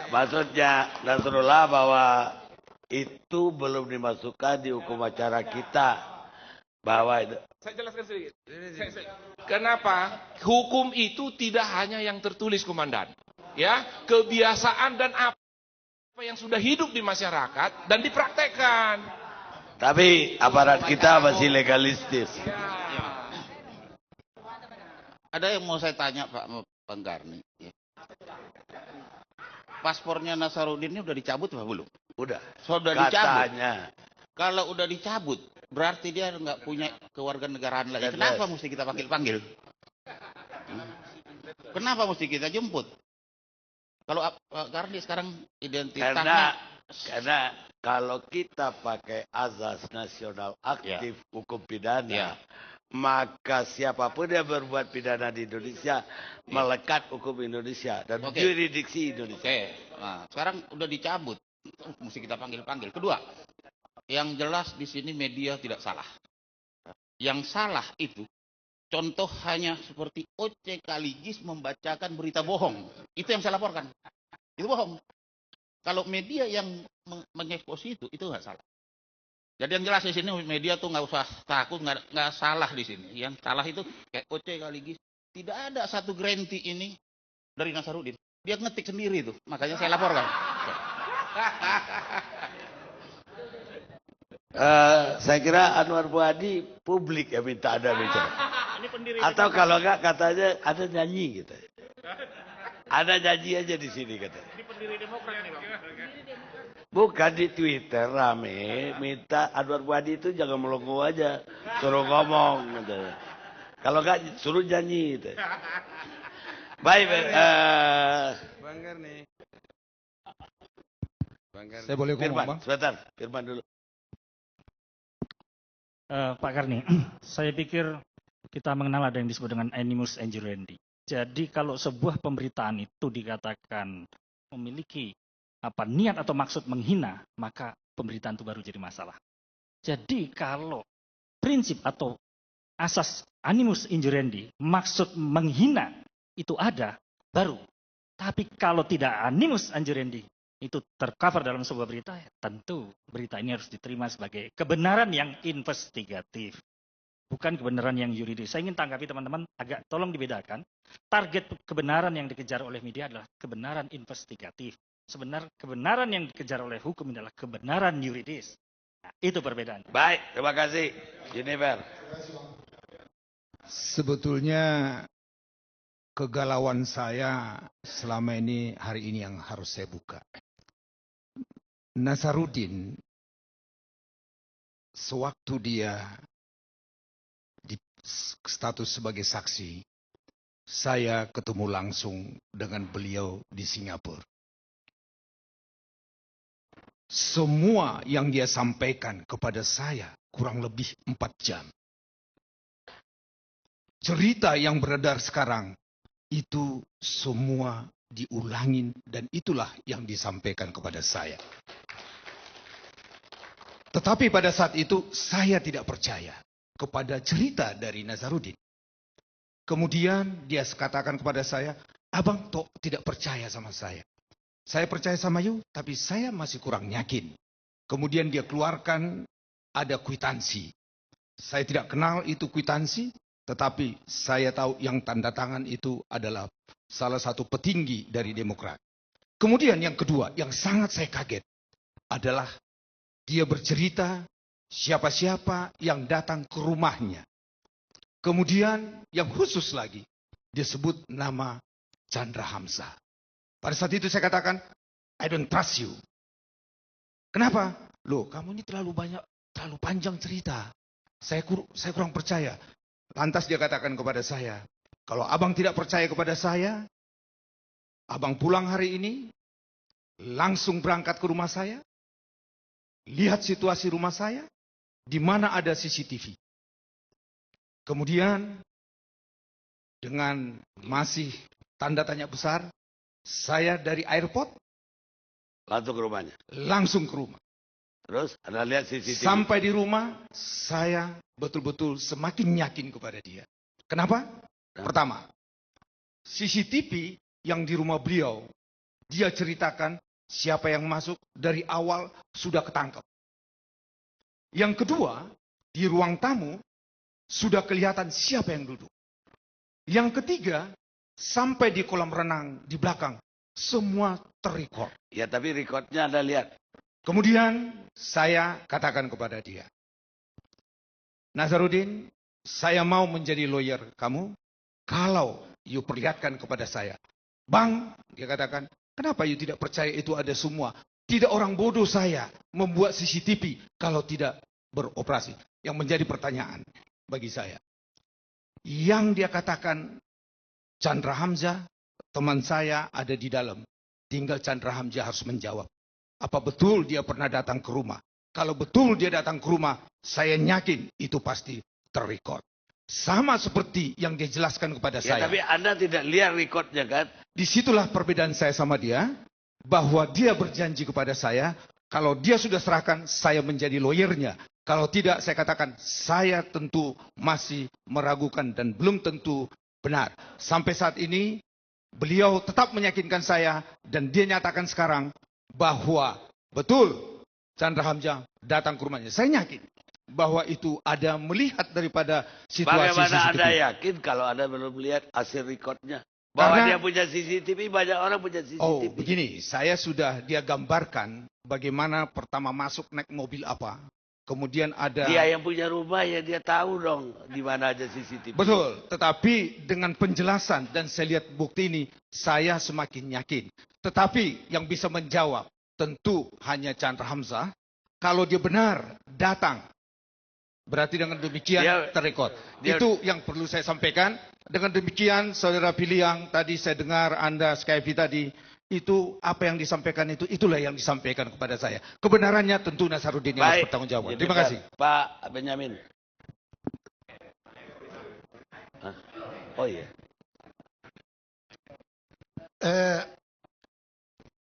maksudnya Nasrullah bahwa itu belum dimasukkan di hukum acara kita. Bahwa itu. Saya jelaskan sedikit. Kenapa? Hukum itu tidak hanya yang tertulis, Komandan. Ya, kebiasaan dan apa yang sudah hidup di masyarakat dan dipraktekkan. Tapi aparat kita masih legalistis. Ya. Ada yang mau saya tanya Pak Penggarni. Paspornya Nasarudin ini udah dicabut apa belum? Udah. Sudah dicabut. Katanya. Kalau udah dicabut, berarti dia nggak punya kewarganegaraan lagi. Kenapa mesti kita panggil-panggil? Kenapa mesti kita jemput? Kalau Pak Gardi sekarang identitasnya... Karena kalau kita pakai azas nasional aktif hukum pidana, maka siapapun yang berbuat pidana di Indonesia melekat hukum Indonesia dan jurisdiksi Indonesia. Nah, sekarang udah dicabut, mesti kita panggil-panggil. Kedua, yang jelas di sini media tidak salah. Yang salah itu contoh hanya seperti Oce Kaligis membacakan berita bohong. Itu yang saya laporkan. Itu bohong. Kalau media yang mengekspos itu nggak salah. Jadi yang jelas di sini media tuh nggak usah takut, nggak salah di sini. Yang salah itu kayak Oce Kaligis. Tidak ada satu granti ini dari Nasarudin. Dia ngetik sendiri tuh. Makanya saya laporkan. Saya kira Anwar Fuadi publik yang minta ada bicara. Atau kalau enggak katanya ada nyanyi gitu. Ada nyanyi aja di sini katanya. Ini pendiri Demokrat nih, Bang. Bukan di Twitter rame minta Anwar Fuadi itu jangan melongo aja, suruh ngomong katanya. Kalau enggak suruh nyanyi gitu. Baik, Bang Garni. Saya boleh ngomong, Firman, Bang? sebentar, Firman dulu. Pak Karni, saya pikir kita mengenal ada yang disebut dengan animus injurendi. Jadi kalau sebuah pemberitaan itu dikatakan memiliki niat atau maksud menghina, maka pemberitaan itu baru jadi masalah. Jadi kalau prinsip atau asas animus injurendi, maksud menghina itu ada, baru. Tapi kalau tidak animus injurendi, itu tercover dalam sebuah berita, ya tentu berita ini harus diterima sebagai kebenaran yang investigatif. Bukan kebenaran yang yuridis. Saya ingin tanggapi teman-teman, agak tolong dibedakan. Target kebenaran yang dikejar oleh media adalah kebenaran investigatif. Sebenarnya kebenaran yang dikejar oleh hukum adalah kebenaran yuridis. Nah, itu perbedaan. Baik, terima kasih. Jennifer. Sebetulnya kegalauan saya selama ini hari ini yang harus saya buka. Nasarudin sewaktu dia di status sebagai saksi, saya ketemu langsung dengan beliau di Singapura. Semua yang dia sampaikan kepada saya kurang lebih 4 jam. Cerita yang beredar sekarang itu semua diulangin dan itulah yang disampaikan kepada saya. Tetapi pada saat itu saya tidak percaya kepada cerita dari Nasarudin. Kemudian dia katakan kepada saya, abang tok tidak percaya sama saya. Saya percaya sama you, tapi saya masih kurang yakin. Kemudian dia keluarkan ada kwitansi. Saya tidak kenal itu kwitansi, tetapi saya tahu yang tanda tangan itu adalah salah satu petinggi dari Demokrat. Kemudian yang kedua, yang sangat saya kaget adalah dia bercerita siapa-siapa yang datang ke rumahnya. Kemudian yang khusus lagi, dia sebut nama Chandra Hamzah. Pada saat itu saya katakan, I don't trust you. Kenapa? Loh, kamu ini terlalu panjang cerita. Saya kurang percaya. Lantas dia katakan kepada saya, kalau abang tidak percaya kepada saya, abang pulang hari ini, langsung berangkat ke rumah saya, lihat situasi rumah saya, di mana ada CCTV. Kemudian, dengan masih tanda tanya besar, saya dari airport, langsung ke rumahnya. Langsung ke rumah. Terus, Anda lihat CCTV. Sampai di rumah, saya betul-betul semakin yakin kepada dia. Kenapa? Pertama, CCTV yang di rumah beliau dia ceritakan siapa yang masuk dari awal sudah ketangkep. Yang kedua, di ruang tamu sudah kelihatan siapa yang duduk. Yang ketiga, sampai di kolam renang di belakang, semua terrecord. Ya, tapi recordnya Anda lihat. Kemudian saya katakan kepada dia, Nazarudin, saya mau menjadi lawyer kamu kalau you perlihatkan kepada saya. Bang, dia katakan, kenapa you tidak percaya itu ada semua? Tidak orang bodoh saya membuat CCTV kalau tidak beroperasi. Yang menjadi pertanyaan bagi saya. Yang dia katakan, Chandra Hamzah, teman saya ada di dalam. Tinggal Chandra Hamzah harus menjawab. Apa betul dia pernah datang ke rumah? Kalau betul dia datang ke rumah, saya yakin itu pasti terrecord. Sama seperti yang dia jelaskan kepada Ya, saya. tapi Anda tidak lihat recordnya kan? Disitulah perbedaan saya sama dia. Bahwa dia berjanji kepada saya, kalau dia sudah serahkan, saya menjadi lawyernya. Kalau tidak, saya katakan, saya tentu masih meragukan dan belum tentu benar. Sampai saat ini, beliau tetap meyakinkan saya, dan dia nyatakan sekarang, bahwa betul Chandra Hamzah datang ke rumahnya. Saya yakin bahwa itu ada melihat daripada situasi Bagaimana CCTV. Anda yakin kalau Anda belum lihat hasil recordnya? Bahwa Karena- dia punya CCTV, banyak orang punya CCTV. Oh, begini, saya sudah dia gambarkan bagaimana pertama masuk naik mobil apa. Kemudian ada... Dia yang punya rumah ya dia tahu dong di mana aja CCTV. Betul, tetapi dengan penjelasan dan saya lihat bukti ini, saya semakin yakin. Tetapi yang bisa menjawab tentu hanya Chandra Hamzah. Kalau dia benar datang, berarti dengan demikian terrekod. Itu yang perlu saya sampaikan. Dengan demikian, saudara pilih yang tadi saya dengar Anda Skype tadi, itu apa yang disampaikan itu, itulah yang disampaikan kepada saya. Kebenarannya tentu Nazarudin yang harus bertanggung jawab. Terima kasih. Pak Benyamin. Hah? Oh iya.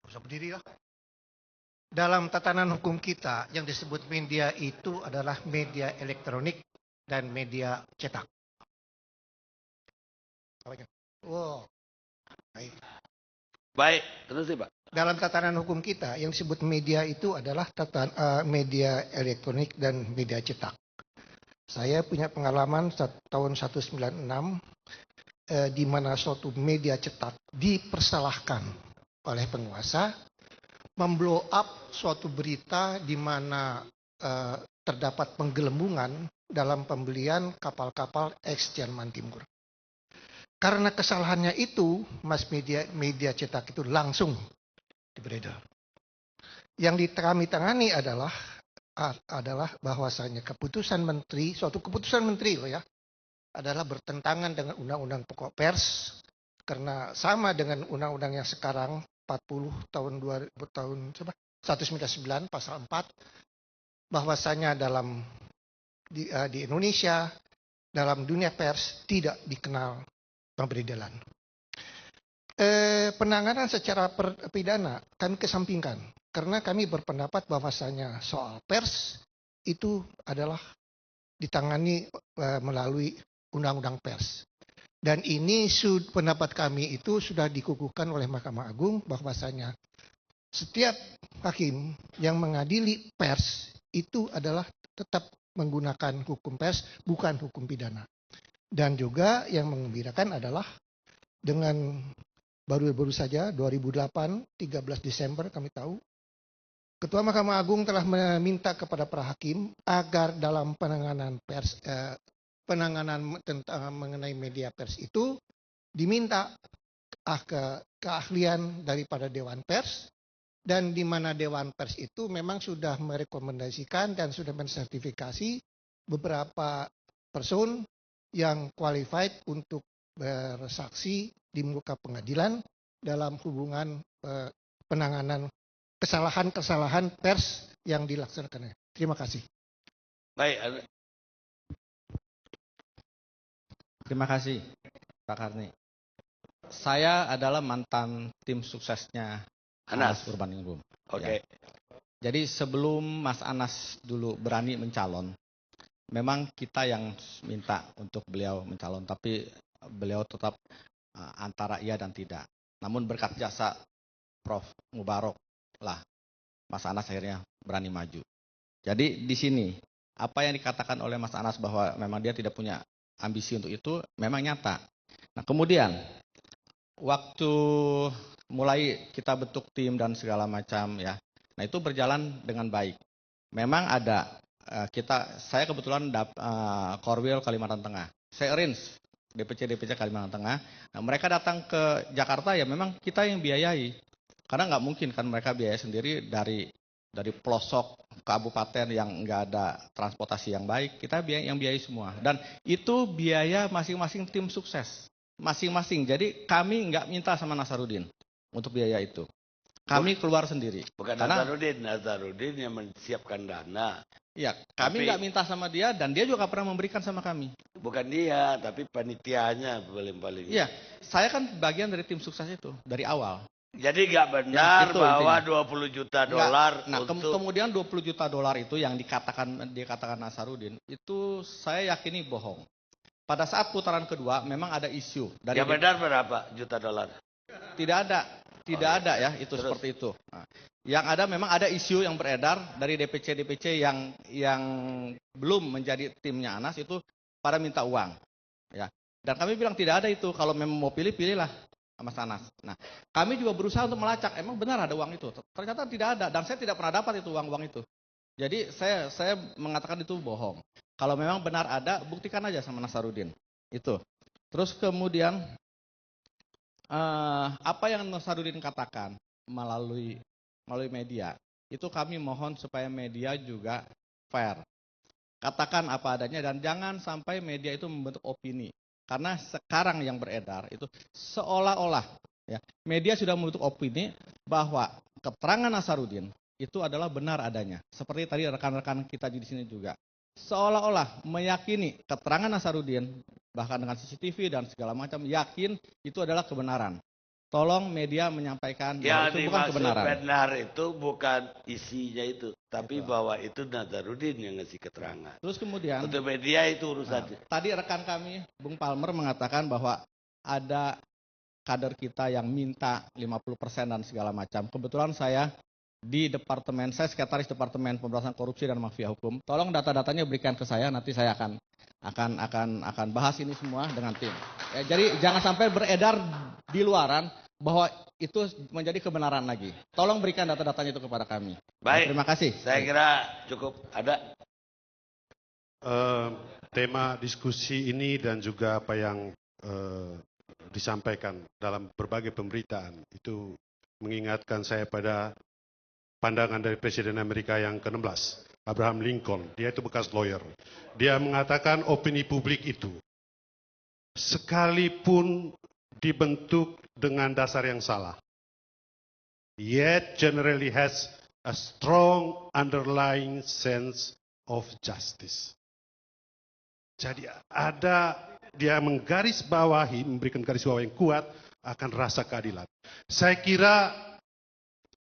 Bisa berdiri lah. Dalam tatanan hukum kita yang disebut media itu adalah media elektronik dan media cetak. Wow. Baik, terus sih Pak. Dalam tatanan hukum kita yang disebut media itu adalah media elektronik dan media cetak. Saya punya pengalaman tahun 1996 di mana suatu media cetak dipersalahkan oleh penguasa memblow up suatu berita di mana terdapat penggelembungan dalam pembelian kapal-kapal ex Jerman Timur. Karena kesalahannya itu, mass media cetak itu langsung beredar. Yang kami tangani adalah bahwasanya keputusan menteri, suatu keputusan menteri loh ya, adalah bertentangan dengan undang-undang pokok pers karena sama dengan undang-undang yang sekarang 40 tahun 199 pasal 4 bahwasanya di Indonesia dalam dunia pers tidak dikenal pemberedalan. Penanganan secara pidana kami kesampingkan karena kami berpendapat bahwasanya soal pers itu adalah ditangani melalui undang-undang pers. Dan ini pendapat kami itu sudah dikukuhkan oleh Mahkamah Agung bahwasanya setiap hakim yang mengadili pers itu adalah tetap menggunakan hukum pers bukan hukum pidana. Dan juga yang menggembirakan adalah dengan baru-baru saja 2008 13 Desember kami tahu Ketua Mahkamah Agung telah meminta kepada para hakim agar dalam penanganan pers penanganan tentang mengenai media pers itu diminta keahlian daripada Dewan Pers dan di mana Dewan Pers itu memang sudah merekomendasikan dan sudah mensertifikasi beberapa person yang qualified untuk bersaksi di muka pengadilan dalam hubungan penanganan kesalahan-kesalahan pers yang dilaksanakan. Terima kasih. Baik. Terima kasih, Pak Karni. Saya adalah mantan tim suksesnya Anas Urbaningrum. Oke. Ya. Jadi sebelum Mas Anas dulu berani mencalon, memang kita yang minta untuk beliau mencalon, tapi beliau tetap antara iya dan tidak. Namun berkat jasa Prof. Mubarok lah, Mas Anas akhirnya berani maju. Jadi di sini apa yang dikatakan oleh Mas Anas bahwa memang dia tidak punya ambisi untuk itu memang nyata. Nah kemudian waktu mulai kita bentuk tim dan segala macam ya, nah itu berjalan dengan baik. Memang ada saya kebetulan Korwil Kalimantan Tengah, saya arrange DPC Kalimantan Tengah. Nah mereka datang ke Jakarta ya memang kita yang biayai, karena nggak mungkin kan mereka biaya sendiri dari pelosok kabupaten yang nggak ada transportasi yang baik, kita yang biayai semua. Dan itu biaya masing-masing tim sukses, masing-masing. Jadi kami nggak minta sama Nazarudin untuk biaya itu. Kami keluar sendiri. Bukan Nazarudin yang menyiapkan dana. Ya, kami nggak minta sama dia dan dia juga pernah memberikan sama kami. Bukan dia, tapi panitianya paling-paling. Iya, saya kan bagian dari tim sukses itu dari awal. Jadi nggak benar bahwa intinya. 20 juta dolar untuk kemudian 20 juta dolar itu yang dikatakan Nazarudin itu saya yakini bohong. Pada saat putaran kedua memang ada isu dari yang benar berapa juta dolar? Tidak ada ya itu terus. Seperti itu. Nah, yang ada memang ada isu yang beredar dari DPC yang belum menjadi timnya Anas itu pada minta uang. Ya. Dan kami bilang tidak ada itu, kalau memang mau pilihlah Mas Anas. Nah, kami juga berusaha untuk melacak, emang benar ada uang itu? Ternyata tidak ada, dan saya tidak pernah dapat itu uang itu. Jadi saya mengatakan itu bohong. Kalau memang benar ada, buktikan aja sama Nazarudin. Itu. Terus kemudian, apa yang Nazarudin katakan melalui media, itu kami mohon supaya media juga fair. Katakan apa adanya dan jangan sampai media itu membentuk opini. Karena sekarang yang beredar itu seolah-olah ya, media sudah membentuk opini bahwa keterangan Nazarudin itu adalah benar adanya. Seperti tadi rekan-rekan kita di sini juga. Seolah-olah meyakini keterangan Nazarudin, bahkan dengan CCTV dan segala macam, yakin itu adalah kebenaran. Tolong media menyampaikan bahwa itu bukan kebenaran. Yang benar itu bukan isinya itu, tapi bahwa itu Nazarudin yang ngasih keterangan. Terus kemudian untuk media itu urusannya. Tadi rekan kami Bung Palmer mengatakan bahwa ada kader kita yang minta 50% dan segala macam. Kebetulan saya di departemen, saya sekretaris Departemen Pemberantasan Korupsi dan Mafia Hukum. Tolong data-datanya berikan ke saya, nanti saya akan bahas ini semua dengan tim. Ya, jadi jangan sampai beredar di luaran bahwa itu menjadi kebenaran lagi. Tolong berikan data-datanya itu kepada kami. Baik. Terima kasih. Saya kira cukup. Ada tema diskusi ini dan juga apa yang disampaikan dalam berbagai pemberitaan itu mengingatkan saya pada pandangan dari Presiden Amerika yang ke-16, Abraham Lincoln. Dia itu bekas lawyer. Dia mengatakan opini publik itu sekalipun dibentuk dengan dasar yang salah, yet generally has a strong underlying sense of justice. Jadi dia menggarisbawahi, memberikan garis bawah yang kuat akan rasa keadilan. Saya kira